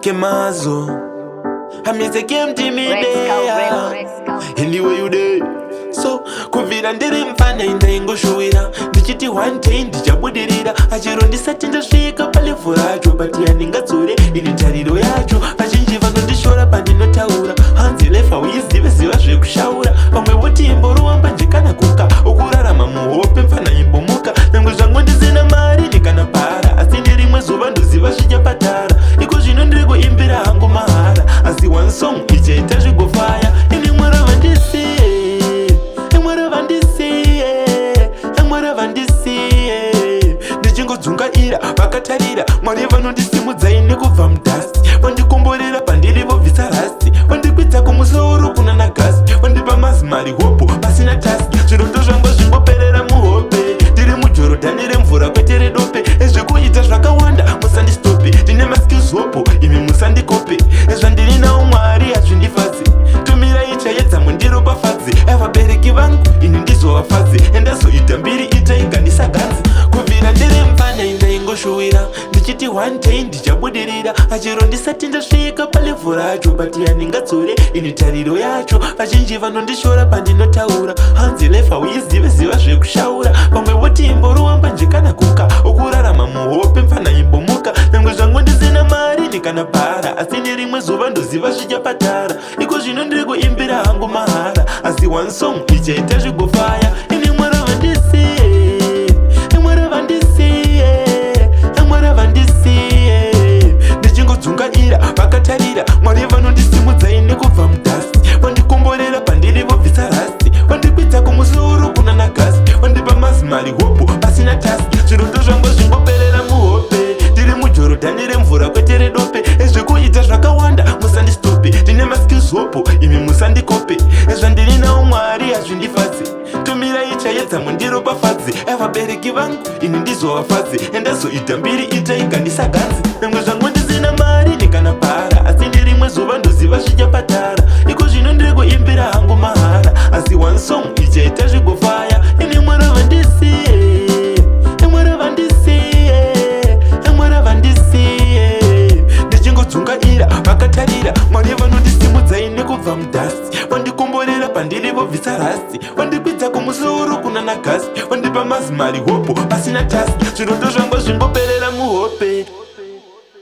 Kemazo. I miss the game to me there. Anyway you there. So kuvira ndiri mfana indaingo shuwira ndichiti one day ndichabudirira achiro ndisati ndasvika palevu racho but yandingatsure ini tariro yacho vazhinji vanondishora pandinotaura hanzi lefa uizive ziva zvekushaura vamwe voti imboruwamba ndikana kuka ukurarama muhope mfana imbomuka nangwe zvangu ndisina mari ndikana para asi ndirimwe zuva ndoziva zvichapatara iko zvino ndiri kuimbira hangu mahara asi one song ichaita zvigofaya ini mwara vandisiye ndichingodzungaira vakatarira mwari vanondisimudzai nekubva mudhasi vandikomborera pandiri vobvisa rasti vandikwidza kumusoro kuna nagasi vandipa mazimari hopo pasina tasi zvirondo zvangu zvingoperera muhope ndiri mujorodhani remvura kwete redope ezvekuita zvakawanda musandistope ndine maskills hopo imi musandikope ezvandiri nawo mwari hazvindifadzi tumirai chaedza mundiro pafadzi evabereki vangu ini ndizovafadzi endazoita mbiri itaigandisa ganzi kuvira ndiri mfana indaingoshuwira ndichiti one day ndichabudirira achiro ndisati ndasvika palevu racho but yandingatsure ini tariro yacho vazhinji vanondishora pandinotaura hanzi lefa uizive ziva zvekushaura vamwe voti imboruwamba ndikana kuka ukurarama muhope mfana imbomuka nangwe zvangu ndisina mari ndikana para asi nerimwe zuva ndoziva zvichapatara iko zvino ndiri kuimbira hangu mahara asi one song ichaita zvigofaya ini mwara vandisiye ndichingodzungaira vakatarira mwari vanondisimudzai nekubva mudhasi vandikomborera pandiri vobvisa rasti vandikwidza kumusoro kuna nagasi vandipa mazimari hopo pasina tasi zvirondo zvangu zvingoperera muhope ndiri mujorodhani remvura kwete redope ezvekuita zvakawanda musandistope ndine maskills hopo imi musandikope ezvandiri nawo mwari hazvindifadzi tumirai chaedza mundiro pafadzi evabereki vangu ini ndizovafadzi endazoita mbiri itaigandisa ganzi nangwe zvangu ndisina mari ndikana para asi ndirimwe zuva ndoziva zvichapatara iko zvino ndiri kuimbira hangu mahara asi one song ichaita zvigofaya ini mwara vandisiye ndichingodzungaira vakatarira mwari vanondisimudzai nekubva mudhasi vandikomborera pandiri vobvisa rasti vandikwidza kumusoro kuna nagasi vandipa mazimari hopo pasina tasi zvirondo zvangu zvingoperera muhope